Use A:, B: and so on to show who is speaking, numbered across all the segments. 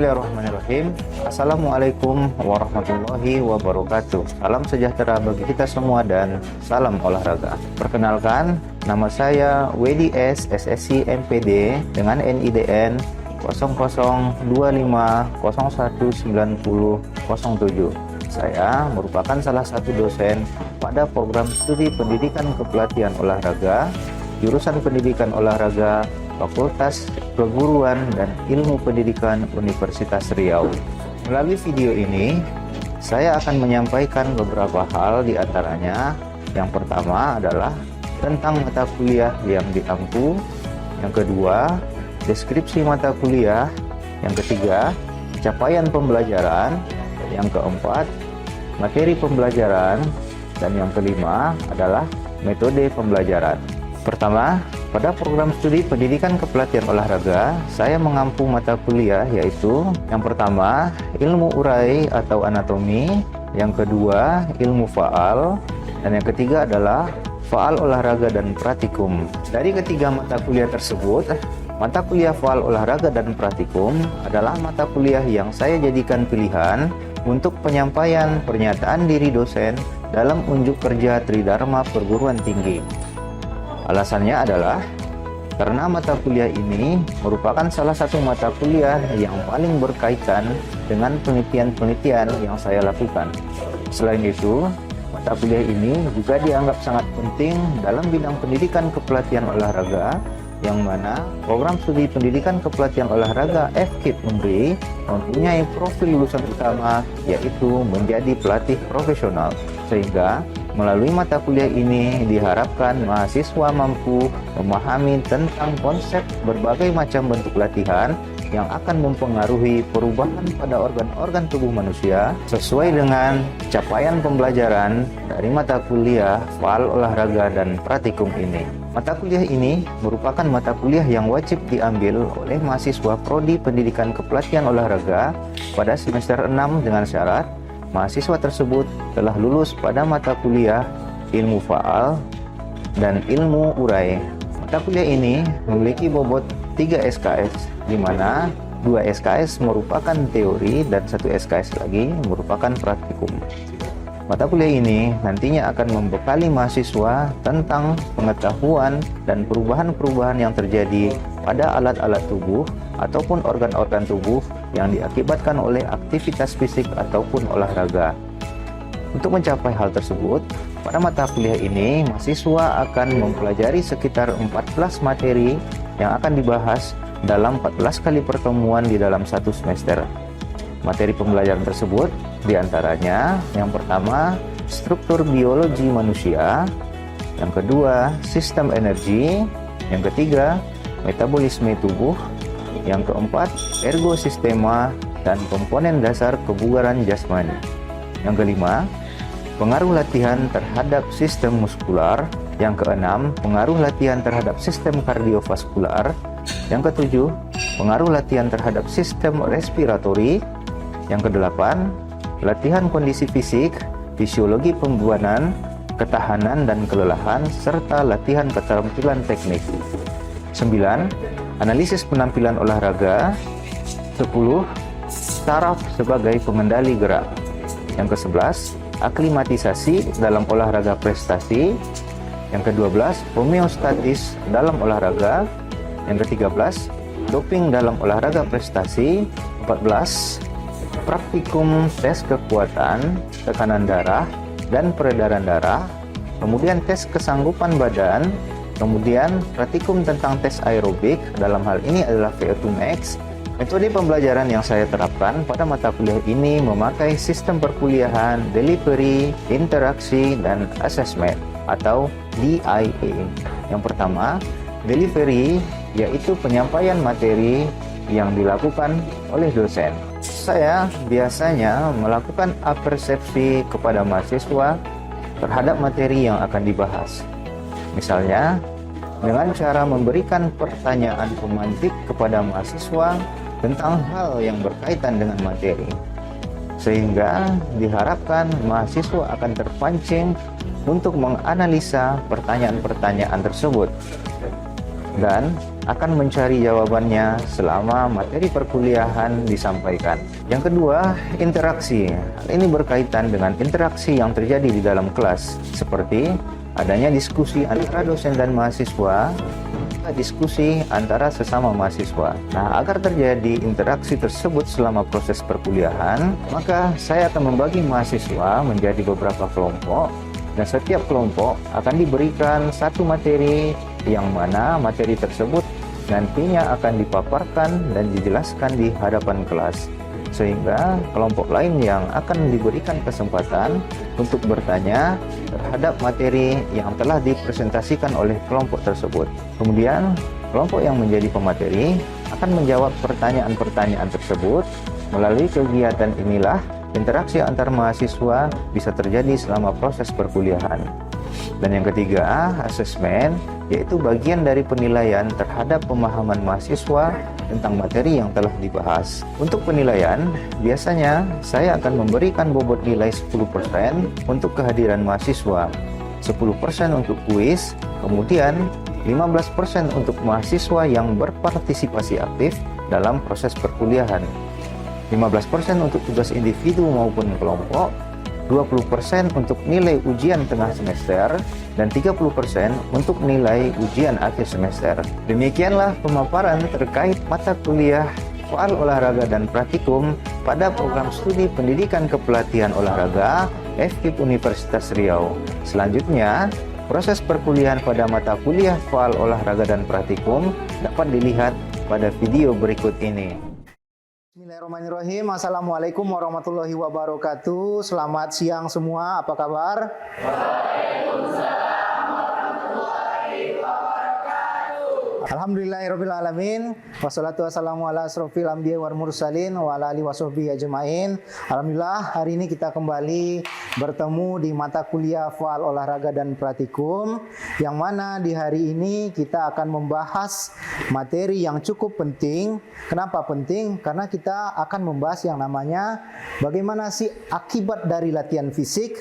A: Bismillahirrahmanirrahim. Assalamualaikum warahmatullahi wabarakatuh. Salam sejahtera bagi kita semua dan salam olahraga. Perkenalkan, nama saya WDS SSC MPD dengan NIDN 0025019007. Saya merupakan salah satu dosen pada program studi pendidikan kepelatihan olahraga, jurusan pendidikan olahraga, Fakultas Keguruan dan Ilmu Pendidikan Universitas Riau. Melalui video ini, saya akan menyampaikan beberapa hal, di antaranya yang pertama adalah tentang mata kuliah yang diampu, yang kedua, deskripsi mata kuliah, yang ketiga, capaian pembelajaran, yang keempat, materi pembelajaran, dan yang kelima adalah metode pembelajaran. Pertama, pada program studi pendidikan kepelatihan olahraga, saya mengampu mata kuliah yaitu yang pertama, ilmu urai atau anatomi, yang kedua, ilmu faal, dan yang ketiga adalah faal olahraga dan praktikum. Dari ketiga mata kuliah tersebut, mata kuliah faal olahraga dan praktikum adalah mata kuliah yang saya jadikan pilihan untuk penyampaian pernyataan diri dosen dalam unjuk kerja Tridharma Perguruan Tinggi. Alasannya adalah karena mata kuliah ini merupakan salah satu mata kuliah yang paling berkaitan dengan penelitian-penelitian yang saya lakukan. Selain itu, mata kuliah ini juga dianggap sangat penting dalam bidang pendidikan kepelatihan olahraga, yang mana program studi pendidikan kepelatihan olahraga FKIP Unri mempunyai profil lulusan utama yaitu menjadi pelatih profesional, sehingga melalui mata kuliah ini diharapkan mahasiswa mampu memahami tentang konsep berbagai macam bentuk latihan yang akan mempengaruhi perubahan pada organ-organ tubuh manusia sesuai dengan capaian pembelajaran dari mata kuliah faal olahraga dan praktikum ini. Mata kuliah ini merupakan mata kuliah yang wajib diambil oleh mahasiswa Prodi Pendidikan Kepelatihan Olahraga pada semester 6 dengan syarat mahasiswa tersebut telah lulus pada mata kuliah ilmu faal dan ilmu urai. Mata kuliah ini memiliki bobot 3 SKS, di mana 2 SKS merupakan teori dan 1 SKS lagi merupakan praktikum. Mata kuliah ini nantinya akan membekali mahasiswa tentang pengetahuan dan perubahan-perubahan yang terjadi pada alat-alat tubuh ataupun organ-organ tubuh yang diakibatkan oleh aktivitas fisik ataupun olahraga. Untuk mencapai hal tersebut, pada mata kuliah ini mahasiswa akan mempelajari sekitar 14 materi yang akan dibahas dalam 14 kali pertemuan di dalam satu semester. Materi pembelajaran tersebut diantaranya yang pertama, struktur biologi manusia, yang kedua, sistem energi, yang ketiga, metabolisme tubuh, yang keempat, ergosistema dan komponen dasar kebugaran jasmani. Yang kelima, pengaruh latihan terhadap sistem muskular. Yang keenam, pengaruh latihan terhadap sistem kardiovaskular. Yang ketujuh, pengaruh latihan terhadap sistem respiratori. Yang kedelapan, latihan kondisi fisik, fisiologi pembuanan, ketahanan dan kelelahan, serta latihan keterampilan teknik. 9. Analisis penampilan olahraga. 10. Saraf sebagai pengendali gerak. Yang ke-11, aklimatisasi dalam olahraga prestasi. Yang ke-12, homeostatis dalam olahraga. Yang ke-13, doping dalam olahraga prestasi. 14, praktikum tes kekuatan, tekanan darah, dan peredaran darah. Kemudian tes kesanggupan badan. Kemudian praktikum tentang tes aerobik, dalam hal ini adalah VO2 max. Metode pembelajaran yang saya terapkan pada mata kuliah ini memakai sistem perkuliahan, delivery, interaksi, dan assessment atau DIA. Yang pertama, delivery, yaitu penyampaian materi yang dilakukan oleh dosen. Saya biasanya melakukan apersepsi kepada mahasiswa terhadap materi yang akan dibahas. Misalnya, dengan cara memberikan pertanyaan pemantik kepada mahasiswa tentang hal yang berkaitan dengan materi, sehingga diharapkan mahasiswa akan terpancing untuk menganalisa pertanyaan-pertanyaan tersebut. dan akan mencari jawabannya selama materi perkuliahan disampaikan. Yang kedua, interaksi. Hal ini berkaitan dengan interaksi yang terjadi di dalam kelas, seperti adanya diskusi antara dosen dan mahasiswa, diskusi antara sesama mahasiswa. Nah, agar terjadi interaksi tersebut selama proses perkuliahan, maka saya akan membagi mahasiswa menjadi beberapa kelompok, dan setiap kelompok akan diberikan satu materi yang mana materi tersebut nantinya akan dipaparkan dan dijelaskan di hadapan kelas, sehingga kelompok lain yang akan diberikan kesempatan untuk bertanya terhadap materi yang telah dipresentasikan oleh kelompok tersebut. Kemudian kelompok yang menjadi pemateri akan menjawab pertanyaan-pertanyaan tersebut. Melalui kegiatan inilah interaksi antar mahasiswa bisa terjadi selama proses perkuliahan. Dan yang ketiga, asesmen, yaitu bagian dari penilaian terhadap pemahaman mahasiswa tentang materi yang telah dibahas. Untuk penilaian, biasanya saya akan memberikan bobot nilai 10% untuk kehadiran mahasiswa, 10% untuk kuis, kemudian 15% untuk mahasiswa yang berpartisipasi aktif dalam proses perkuliahan, 15% untuk tugas individu maupun kelompok, 20% untuk nilai ujian tengah semester, dan 30% untuk nilai ujian akhir semester. Demikianlah pemaparan terkait mata kuliah soal olahraga dan praktikum pada program studi pendidikan kepelatihan olahraga FKIP Universitas Riau. Selanjutnya, proses perkuliahan pada mata kuliah soal olahraga dan praktikum dapat dilihat pada video berikut ini.
B: Bismillahirrahmanirrahim. Assalamualaikum warahmatullahi wabarakatuh. Selamat siang semua, apa kabar? Waalaikumsalam warahmatullahi wabarakatuh. Alhamdulillahirabbil alamin. Wassalatu wassalamu ala asrofil anbiya'i wal mursalin wa ala alihi washabbihi ajmain. Alhamdulillah, hari ini kita kembali bertemu di mata kuliah faal olahraga dan praktikum, yang mana di hari ini kita akan membahas materi yang cukup penting. Kenapa penting? Karena kita akan membahas yang namanya bagaimana sih akibat dari latihan fisik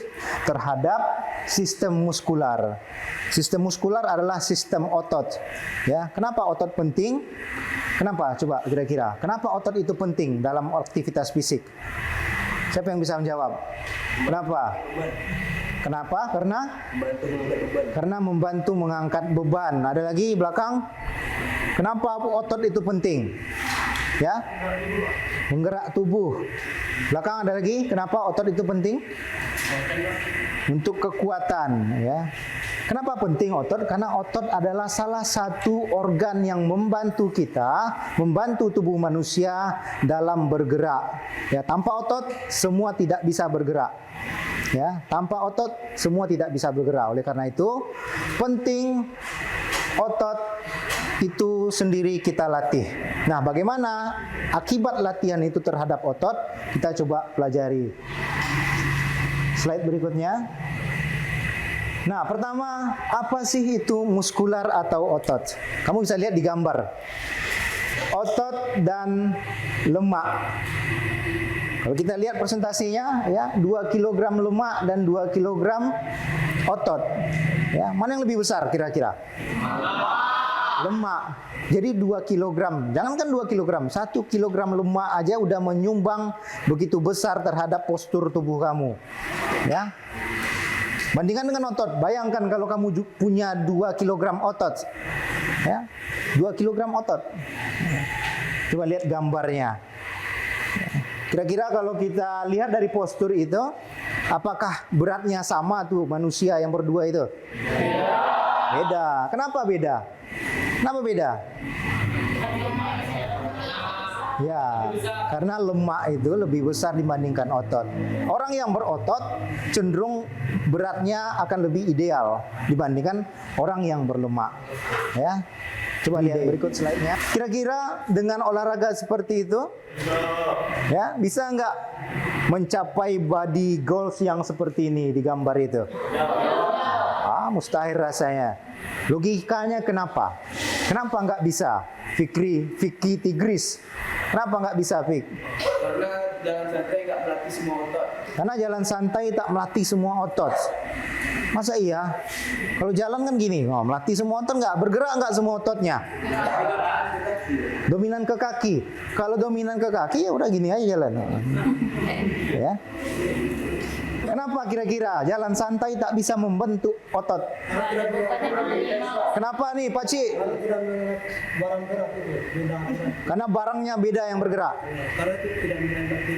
B: terhadap sistem muskular. Sistem muskular adalah sistem otot. Ya, kenapa otot penting? Kenapa? Coba kira-kira. Kenapa otot itu penting dalam aktivitas fisik? Siapa yang bisa menjawab? Kenapa? Kenapa? Karena membantu mengangkat beban. Ada lagi belakang? Kenapa otot itu penting? Ya, menggerak tubuh. Belakang ada lagi? Kenapa otot itu penting? Untuk kekuatan. Ya. Kenapa penting otot? Karena otot adalah salah satu organ yang membantu kita, membantu tubuh manusia dalam bergerak. Ya, tanpa otot semua tidak bisa bergerak. Ya, tanpa otot semua tidak bisa bergerak. Oleh karena itu penting otot itu sendiri kita latih. Nah, bagaimana akibat latihan itu terhadap otot? Kita coba pelajari. Slide berikutnya. Nah, pertama, apa sih itu muskular atau otot? Kamu bisa lihat di gambar. Otot dan lemak. Kalau kita lihat presentasinya, ya, 2 kg lemak dan 2 kg otot. Ya, mana yang lebih besar kira-kira? Lemak. Jadi 2 kg. Jangankan 2 kg, 1 kg lemak aja udah menyumbang begitu besar terhadap postur tubuh kamu. Ya. Bandingkan dengan otot. Bayangkan kalau kamu punya 2 kg otot. Ya. 2 kg otot. Coba lihat gambarnya. Kira-kira kalau kita lihat dari postur itu, apakah beratnya sama tuh manusia yang berdua itu? Beda. Kenapa beda? Kenapa beda? Ya, karena lemak itu lebih besar dibandingkan otot. Orang yang berotot cenderung beratnya akan lebih ideal dibandingkan orang yang berlemak. Ya, coba lihat berikut slide-nya. Kira-kira dengan olahraga seperti itu, ya, bisa nggak mencapai body goals yang seperti ini di gambar itu? Mustahil rasanya. Logikanya kenapa? Kenapa nggak bisa? Fikri Tigris. Kenapa nggak bisa, Fik?
C: Karena jalan santai nggak melatih semua otot.
B: Karena jalan santai tak melatih semua otot. Masa iya? Kalau jalan kan gini, melatih semua otot nggak? Bergerak nggak semua ototnya? Dominan ke kaki. Kalau dominan ke kaki ya udah gini aja jalan. Ya. Kenapa kira-kira jalan santai tak bisa membentuk otot? Kenapa nih Pak Cik?
C: Barang berat itu beda.
B: Karena barangnya beda yang bergerak.
C: Karena itu tidak menanggapi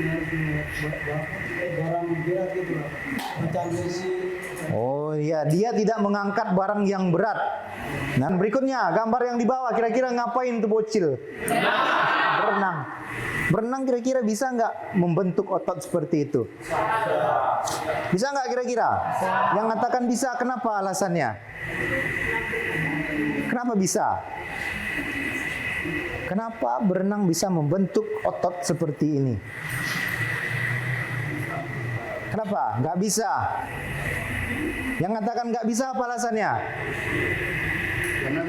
C: barang berat itu macam besi.
B: Oh iya, dia tidak mengangkat barang yang berat. Nah berikutnya, gambar yang di bawah kira-kira ngapain tuh bocil? Berenang. Berenang kira-kira bisa nggak membentuk otot seperti itu? Bisa nggak kira-kira? Yang katakan bisa, kenapa alasannya? Kenapa bisa? Kenapa berenang bisa membentuk otot seperti ini? Kenapa? Nggak bisa. Yang katakan nggak bisa apa alasannya?
D: Karena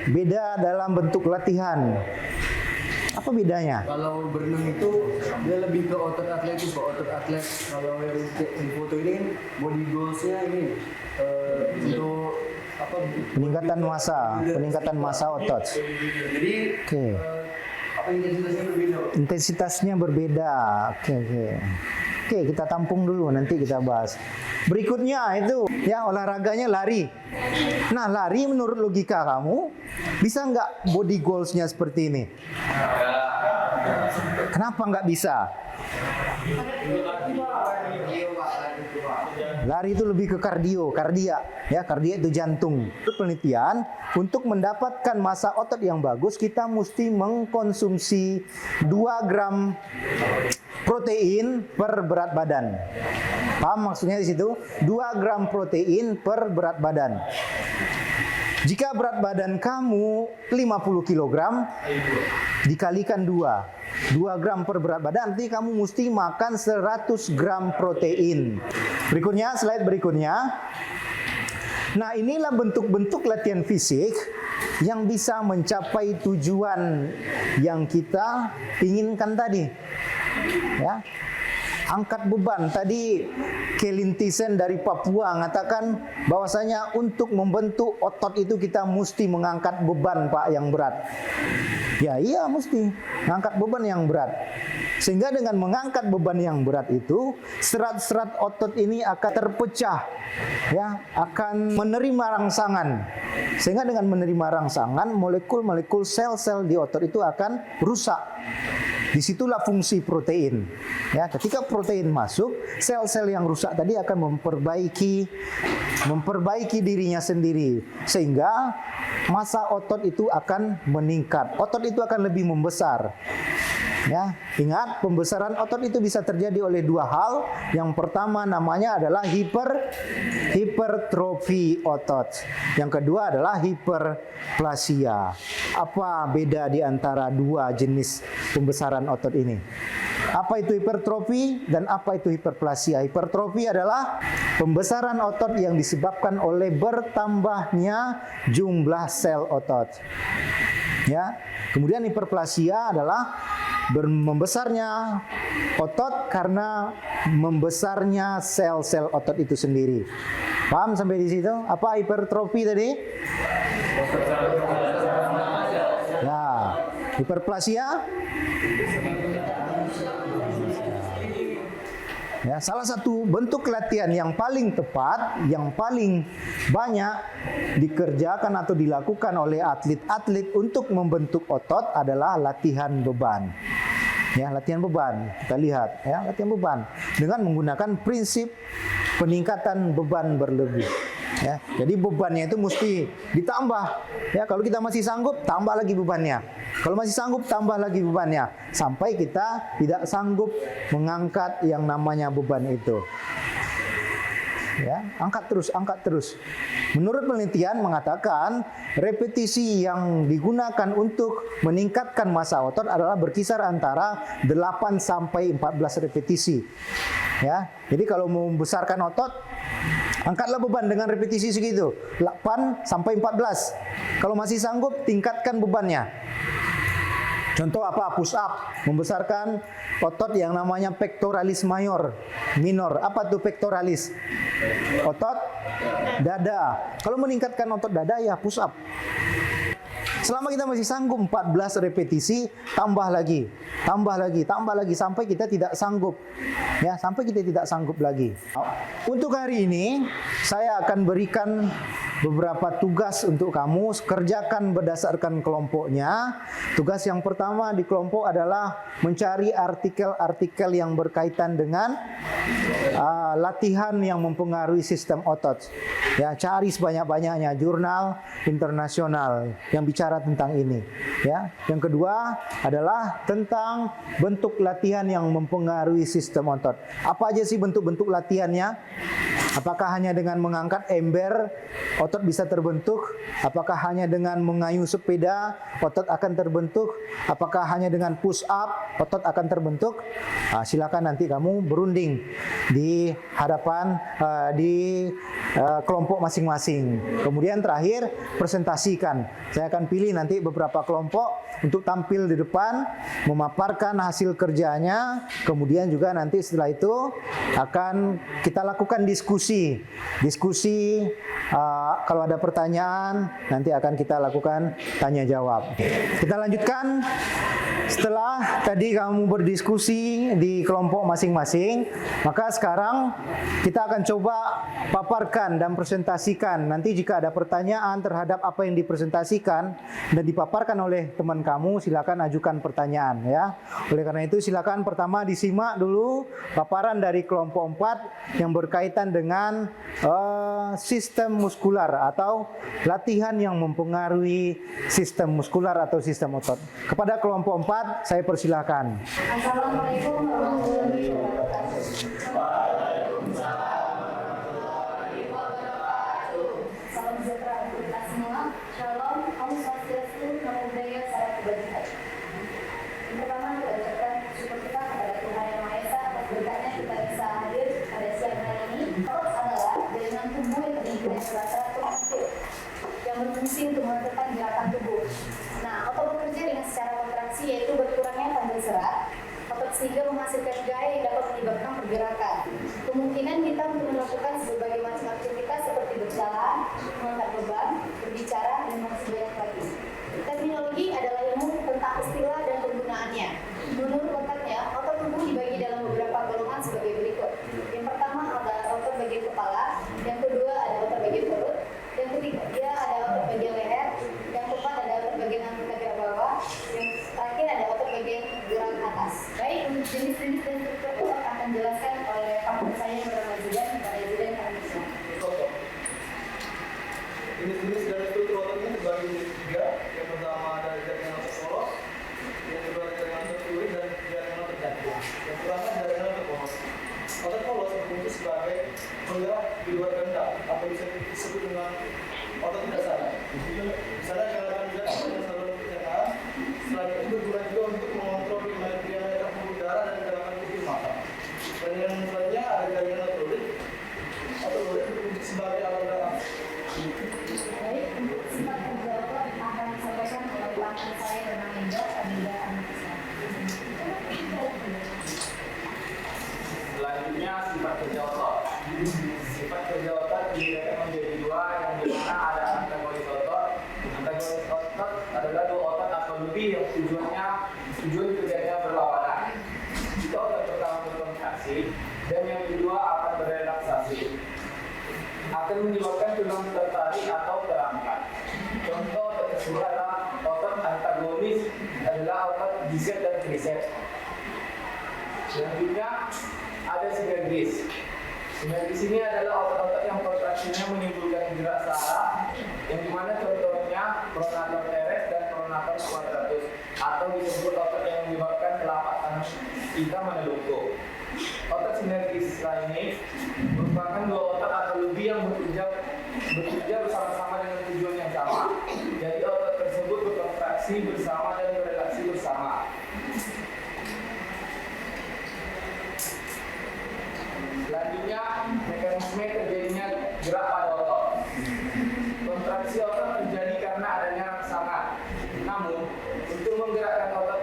B: Beda dalam bentuk latihan. Apa bedanya?
D: kalau berenang itu dia lebih ke otot atletis, Pak. Otot atlet. Kalau yang di foto ini kan body goals-nya ini untuk apa?
B: peningkatan massa otot.
D: Jadi
B: Oke.
D: apa intensitasnya berbeda, Pak?
B: Intensitasnya berbeda. Oke, kita tampung dulu, nanti kita bahas. Berikutnya itu ya olahraganya lari. Nah, lari menurut logika kamu bisa nggak body goals-nya seperti ini? Kenapa nggak bisa? Lari itu lebih ke kardia. Ya, kardia itu jantung. Penelitian, untuk mendapatkan massa otot yang bagus, kita mesti mengkonsumsi 2 gram protein per berat badan. Paham maksudnya di situ? 2 gram protein per berat badan. Jika berat badan kamu 50 kg dikalikan 2 gram per berat badan, nanti kamu mesti makan 100 gram protein. Berikutnya, slide berikutnya. Nah, inilah bentuk-bentuk latihan fisik yang bisa mencapai tujuan yang kita inginkan tadi. Ya. Angkat beban. Tadi Kelin Thyssen dari Papua mengatakan bahwasanya untuk membentuk otot itu kita mesti mengangkat beban, Pak, yang berat. Ya iya, mesti mengangkat beban yang berat. Sehingga dengan mengangkat beban yang berat itu, serat-serat otot ini akan terpecah, ya, akan menerima rangsangan. Sehingga dengan menerima rangsangan, molekul-molekul sel-sel di otot itu akan rusak. Disitulah fungsi protein. Ya, ketika protein masuk, sel-sel yang rusak tadi akan memperbaiki dirinya sendiri, sehingga massa otot itu akan meningkat. Otot itu akan lebih membesar. Ya, ingat, pembesaran otot itu bisa terjadi oleh 2 hal. Yang pertama namanya adalah hipertrofi otot. Yang kedua adalah hiperplasia. Apa beda di antara 2 jenis pembesaran otot ini? Apa itu hipertrofi dan apa itu hiperplasia? Hipertrofi adalah pembesaran otot yang disebabkan oleh bertambahnya jumlah sel otot. Ya. Kemudian hiperplasia adalah membesarnya otot karena membesarnya sel-sel otot itu sendiri. Paham sampai di situ? Apa hipertrofi tadi? Ya, hiperplasia. Ya, salah satu bentuk latihan yang paling tepat, yang paling banyak dikerjakan atau dilakukan oleh atlet-atlet untuk membentuk otot adalah latihan beban. Ya, latihan beban. Kita lihat, ya, latihan beban dengan menggunakan prinsip peningkatan beban berlebih. Ya, jadi bebannya itu mesti ditambah. Ya, kalau kita masih sanggup, tambah lagi bebannya. Kalau masih sanggup, tambah lagi bebannya. Sampai kita tidak sanggup mengangkat yang namanya beban itu. Ya, angkat terus. Menurut penelitian mengatakan repetisi yang digunakan untuk meningkatkan massa otot adalah berkisar antara 8 sampai 14 repetisi. Ya, jadi kalau mau membesarkan otot, angkatlah beban dengan repetisi segitu, 8 sampai 14. Kalau masih sanggup, tingkatkan bebannya. Contoh apa? Push up, membesarkan otot yang namanya pectoralis minor. Apa tuh pectoralis? Otot dada. Kalau meningkatkan otot dada ya push up. Selama kita masih sanggup 14 repetisi, tambah lagi sampai kita tidak sanggup. Ya, sampai kita tidak sanggup lagi. Untuk hari ini saya akan berikan beberapa tugas untuk kamu, kerjakan berdasarkan kelompoknya. Tugas yang pertama di kelompok adalah mencari artikel-artikel yang berkaitan dengan latihan yang mempengaruhi sistem otot. Ya, cari sebanyak-banyaknya jurnal internasional yang bicara tentang ini. Ya, yang kedua adalah tentang bentuk latihan yang mempengaruhi sistem otot. Apa aja sih bentuk-bentuk latihannya? Apakah hanya dengan mengangkat ember otot bisa terbentuk? Apakah hanya dengan mengayuh sepeda otot akan terbentuk? Apakah hanya dengan push up otot akan terbentuk? Silakan nanti kamu berunding di hadapan kelompok masing-masing. Kemudian terakhir presentasikan. Saya akan pilih nanti beberapa kelompok untuk tampil di depan memaparkan hasil kerjanya. Kemudian juga nanti setelah itu akan kita lakukan diskusi. Kalau ada pertanyaan nanti akan kita lakukan tanya jawab. Kita lanjutkan. Setelah tadi kamu berdiskusi di kelompok masing-masing, maka sekarang kita akan coba paparkan dan presentasikan. Nanti jika ada pertanyaan terhadap apa yang dipresentasikan dan dipaparkan oleh teman kamu, silakan ajukan pertanyaan ya. Oleh karena itu silakan pertama disimak dulu paparan dari kelompok 4 yang berkaitan dengan sistem muskular atau latihan yang mempengaruhi sistem muskular atau sistem otot. Kepada kelompok 4 saya persilahkan.
E: Assalamualaikum warahmatullahi wabarakatuh. Salam sejahtera untuk kita semua. Shalom, Om Swastiastu, Namo Buddhaya, Salam Kebajikan. Yang pertama kita ucapkan syukur kita kepada Tuhan Yang Maha Esa atas berkatnya kita bisa hadir pada siang hari ini. Otot adalah jaringan tubuh yang terdiri dari rata-rata otot yang berfungsi untuk menentukan gerakan tubuh. Nah, otot bekerja dengan secara kontraksi yaitu berkurangnya panjang serat otot sehingga menghasilkan gaya yang dapat menyebabkan pergerakan. Kemungkinan kita untuk melakukan berbagai macam aktivitas seperti berjalan, mengangkat beban, berbicara, dan masih banyak lagi. Terminologi adalah ilmu tentang istilah dan penggunaannya. Menurut otaknya, otot tubuh dibagi dalam beberapa golongan sebagai berikut. Yang pertama adalah otot bagian kepala, yang kedua ada otot bagian perut, yang ketiga ada otot bagian leher, yang keempat ada otot bagian anggota gerak bawah, yang terakhir ada otot bagian gerak atas. Baik, untuk jenis-jenis dan struktur otot akan dijelaskan oleh partner saya yang bernama Zidan kepada Zidan Hamidullah.
D: Jenis-jenis dan struktur otot ini terbagi menjadi 3. Yang pertama ada jaringan otot polos, yang kedua ada jaringan otot fluid, dan jaringan otot gantung. Yang pertama jaringan otot polos. Otot polos berfungsi sebagai penggerak di luar kehendak atau bisa disebut dengan otot tidak sadar. Sadar gerakan tidak yang selalu dikerjakan. Selain itu berguna juga untuk mengontrol pilihan pembuluh darah dan gerakan pupil mata. Dan yang selanjutnya ada jaringan otot fluid. Otot fluid berfungsi sebagai alat darah.
E: Baik, untuk sifat kerja otot akan disampaikan oleh partner saya bernama Indra Anissa.
F: Selanjutnya sifat kerja otot. Sifat kerja otot dibagi menjadi 2, yang dimana ada antagonis otot. Antagonis otot adalah 2 otot atau lebih yang tujuan kerjanya berlawanan. Jika otot pertama berkontraksi dan yang kedua akan berelaksasi, akan menyebabkan tulang tertarik atau terangkat. Contoh otot tersebut adalah otot antagonis adalah otot bicep dan triceps. Selanjutnya ada sinergis. Sinergis ini adalah otot-otot yang kontraksinya menimbulkan gerak saraf, yang dimana contohnya pronator teres dan pronator quadratus, atau disebut otot yang menyebabkan telapak tangan kita menelungkup. Otot sinergis lainnya merupakan 2 otot atau lebih yang bekerja bersama-sama dengan tujuan yang sama. Jadi otot tersebut berkontraksi bersama dan berelaksi bersama. Selanjutnya, mekanisme terjadinya gerak pada otot. Kontraksi otot terjadi karena adanya rangsangan. Namun, untuk menggerakkan otot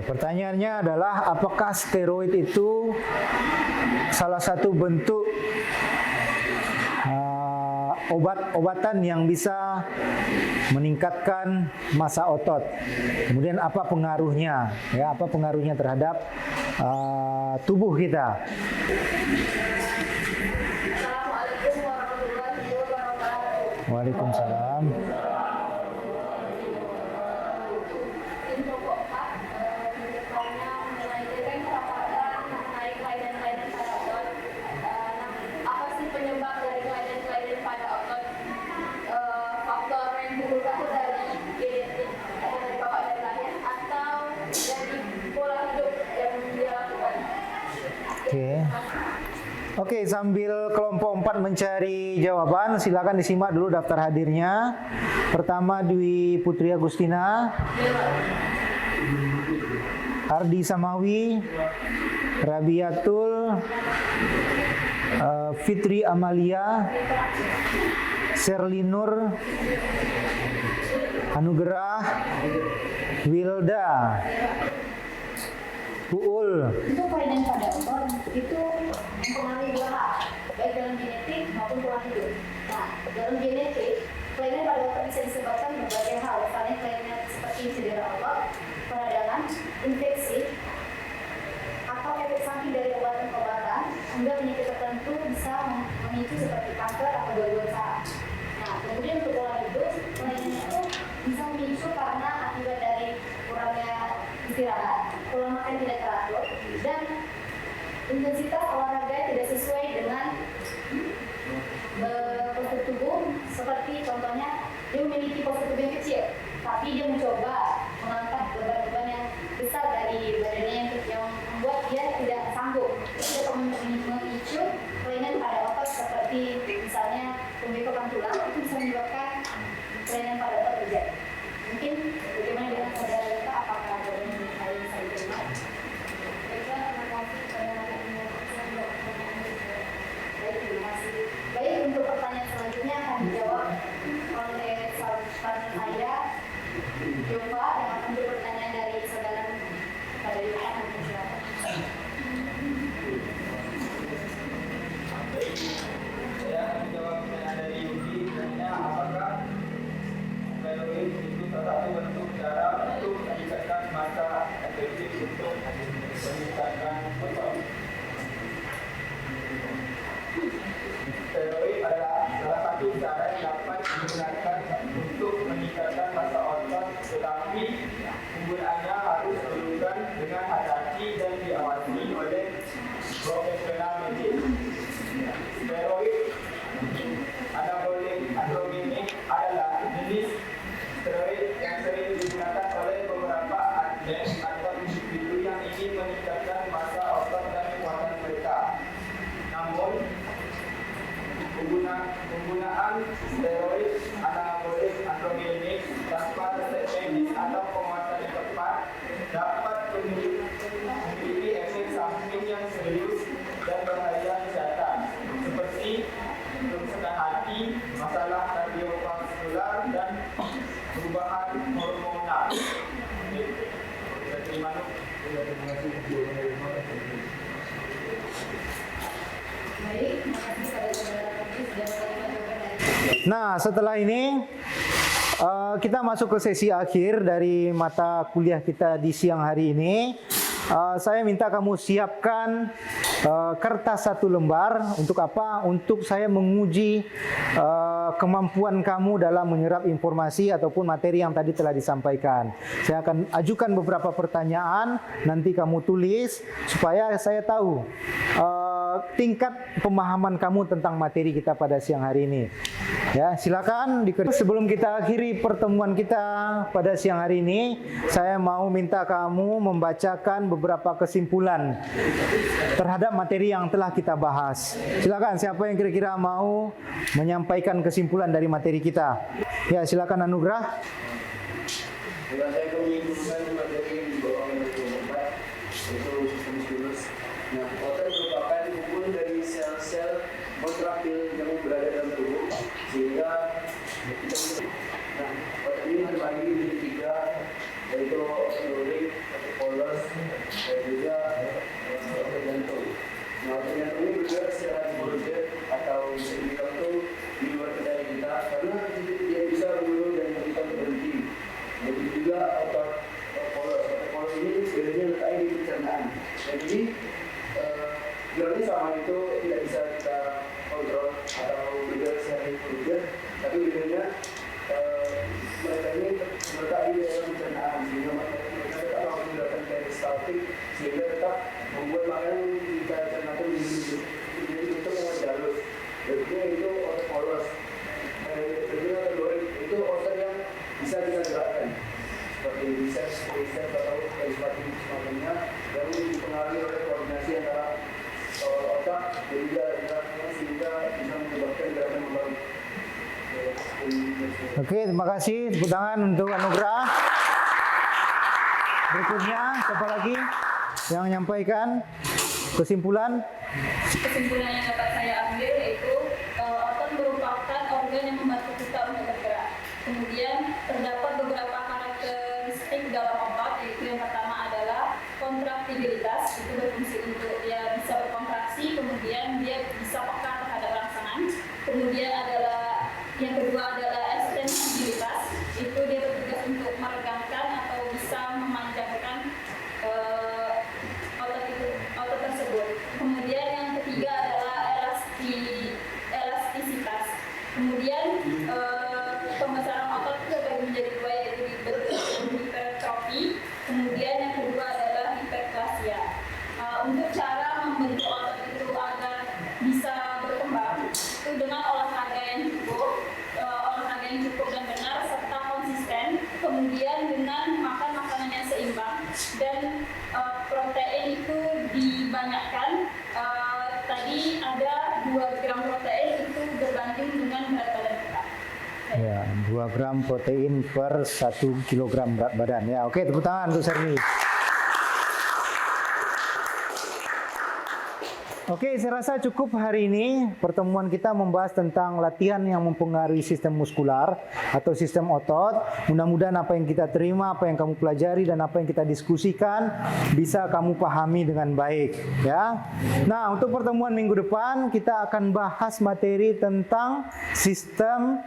B: pertanyaannya adalah apakah steroid itu salah satu bentuk obat-obatan yang bisa meningkatkan massa otot. Kemudian apa pengaruhnya? Ya, apa pengaruhnya terhadap tubuh kita?
E: Assalamualaikum warahmatullahi wabarakatuh.
B: Waalaikumsalam.
E: Info keempat, bertanya mengenai tren paparan mengenai kelainan-kelainan pada otot. Apa sih penyebab dari kelainan-kelainan pada otot? Faktor yang digunakan itu dari genetik atau dari bapak dari lahir atau dari pola hidup yang dia lakukan?
B: Oke, sambil kelompok 4 mencari jawaban, silakan disimak dulu daftar hadirnya. Pertama Dwi Putri Agustina, Ardi Samawi, Rabiatul, Fitri Amalia, Serlinur, Anugerah, Wilda, Uul.
E: Untuk kelainan pada otot itu mempengaruhi dua hal, baik dalam genetik maupun pola hidup. Nah, dalam genetik, kelainan pada otot bisa disebabkan berbagai hal, misalnya kelainan seperti cedera otot, peradangan, infeksi, atau efek samping dari obatan-obatan, hingga penyakit tertentu bisa memicu seperti kanker atau gangguan saraf. Nah, kemudian untuk pola hidup, kelainan itu bisa memicu karena akibat dari kurangnya istirahat, pola makan tidak teratur, dan intensitas olahraga tidak sesuai dengan postur tubuh. Seperti contohnya, dia memiliki postur tubuh yang kecil, tapi dia mencoba mengangkat beban-beban yang besar dari badannya yang membuat dia tidak sanggup. Dia memicu kelainan pada otot seperti misalnya pembekokan tulang, itu bisa menyebabkan kelainan pada otot terjadi. Mungkin bagaimana dengan saudara kita, apakah ada yang bisa diterima? Baik, terima kasih. Baik, untuk pertanyaan selanjutnya akan dijawab oleh partner saya, Jova, yang akan berpertanyaan dari saudara pada Yohan. Nanti silakan.
F: Saya akan menjawab pertanyaan dari Yudi. Tanya apakah steroid itu salah satu bentuk cara untuk meningkatkan massa efektif untuk meningkatkan otot. Steroid adalah salah satu cara yang dapat digunakan untuk meningkatkan massa otot, tetapi penggunaannya harus dilakukan dengan hati-hati dan diawasi oleh profesional medis. Steroid anabolik androgenik adalah jenis steroid yang sering digunakan oleh beberapa atlet atau individu yang ingin meningkatkan massa otot dan kekuatan mereka. Namun, penggunaan steroid anabolik androgenik tanpa resep medis atau penguatan yang tepat dapat memiliki efek samping yang serius dan berbahaya kesehatan, seperti kerusakan hati, masalah kardiovaskular, dan perubahan hormonal. Terima kasih.
E: Baik, terima kasih pada saudara kami sudah menerima jawaban dari
B: Nah, setelah ini kita masuk ke sesi akhir dari mata kuliah kita di siang hari ini. Saya minta kamu siapkan kertas 1 lembar. Untuk apa? Untuk saya menguji kemampuan kamu dalam menyerap informasi ataupun materi yang tadi telah disampaikan. Saya akan ajukan beberapa pertanyaan, nanti kamu tulis supaya saya tahu tingkat pemahaman kamu tentang materi kita pada siang hari ini. Ya, silakan. Sebelum kita akhiri pertemuan kita pada siang hari ini, saya mau minta kamu membacakan beberapa kesimpulan terhadap materi yang telah kita bahas. Silakan, siapa yang kira-kira mau menyampaikan kesimpulan dari materi kita? Ya, silakan Anugerah.
F: Bila saya menyimpulkan materi yang dibawa oleh 24, yaitu sistem stimulus. Nah, otot merupakan kumpulan dari sel-sel kontraktil yang berada dalam tubuh, sehingga otot ini terbagi menjadi 3, yaitu anabolik atau
G: polos dan juga otot jantung. Nah, otot jantung ini bergerak secara involuntary atau bisa dibilang tuh di luar kendali kita karena dia bisa menurun dan kita berhenti. Begitu juga otot polos. Otot polos ini sebenarnya letaknya di pencernaan. Dan jadi geraknya sama itu tidak bisa kita kontrol atau bergerak secara involuntary, tapi bedanya mereka ini terletak di dalam pencernaan sehingga mereka tetap menggunakan peristaltik sehingga tetap membuat makanan kita cerna itu menjadi bentuk yang masih halus. Berikutnya itu otot polos. Berikutnya kedua itu otot yang bisa kita gerakkan seperti biceps, triceps atau peristaltik semacamnya yang dipengaruhi oleh koordinasi antara otak dan juga geraknya sehingga bisa menyebabkan gerakan membangun.
B: Oke, terima kasih. Tepuk tangan untuk Anugrah. Berikutnya, siapa lagi yang menyampaikan kesimpulan?
H: Kesimpulan yang dapat saya ambil yaitu otot merupakan organ yang membantu kita untuk bergerak. Kemudian terdapat beberapa karakteristik dalam otot, yaitu yang pertama adalah kontraktibilitas, itu berfungsi untuk dia bisa berkontraksi, kemudian dia bisa peka terhadap rangsangan. Kemudian yang kedua adalah ekstensibilitas, itu dia bertugas untuk meregangkan atau bisa memanjangkan otot tersebut. Kemudian yang ketiga adalah elastisitas. Kemudian pembesaran otot itu terbagi menjadi dua, yaitu hipertrofi. Kemudian yang kedua adalah hiperplasia. Untuk cara membentuk otot itu agar bisa berkembang itu dengan olahraga yang cukup dan benar serta konsisten, kemudian dengan makan makanan yang seimbang dan protein itu dibanyakkan. Tadi ada 2 gram protein itu berbanding dengan berat badan kita.
B: Ya, 2 gram protein per 1 kilogram berat badan. Ya, oke, tepuk tangan untuk Serni. Oke, saya rasa cukup hari ini pertemuan kita membahas tentang latihan yang mempengaruhi sistem muskular atau sistem otot. Mudah-mudahan apa yang kita terima, apa yang kamu pelajari dan apa yang kita diskusikan bisa kamu pahami dengan baik, ya. Nah, untuk pertemuan minggu depan kita akan bahas materi tentang sistem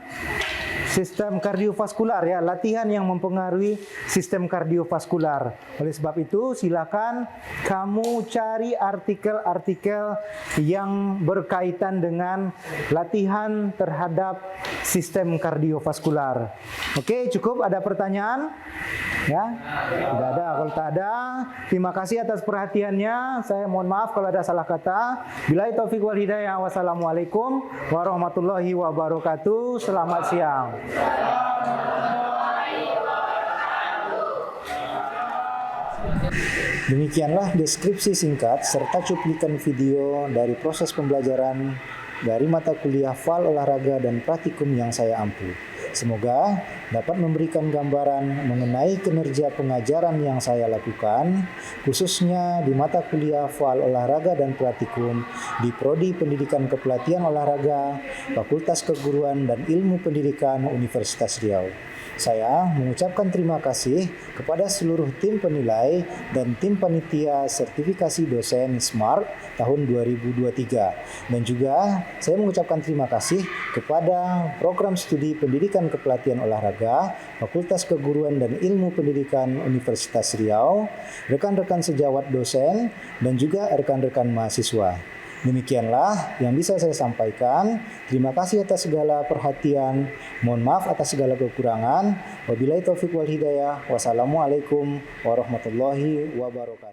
B: kardiovaskular, ya, latihan yang mempengaruhi sistem kardiovaskular. Oleh sebab itu, silakan kamu cari artikel-artikel yang berkaitan dengan latihan terhadap sistem kardiovaskular. Oke, cukup. Ada pertanyaan? Ya, tidak ada. Kalau tak ada, terima kasih atas perhatiannya. Saya mohon maaf kalau ada salah kata. Billahi taufiq wal hidayah. Wassalamualaikum warahmatullahi wabarakatuh. Selamat siang. Demikianlah deskripsi singkat serta cuplikan video dari proses pembelajaran dari mata kuliah FAL olahraga dan praktikum yang saya ampu. Semoga dapat memberikan gambaran mengenai kinerja pengajaran yang saya lakukan, khususnya di mata kuliah FAL olahraga dan praktikum di Prodi Pendidikan Kepelatihan Olahraga, Fakultas Keguruan dan Ilmu Pendidikan Universitas Riau. Saya mengucapkan terima kasih kepada seluruh tim penilai dan tim panitia sertifikasi dosen SMART tahun 2023. Dan juga saya mengucapkan terima kasih kepada program studi pendidikan kepelatihan olahraga, Fakultas Keguruan dan Ilmu Pendidikan Universitas Riau, rekan-rekan sejawat dosen, dan juga rekan-rekan mahasiswa. Demikianlah yang bisa saya sampaikan. Terima kasih atas segala perhatian. Mohon maaf atas segala kekurangan. Wabillahi taufiq wal hidayah. Wassalamualaikum warahmatullahi wabarakatuh.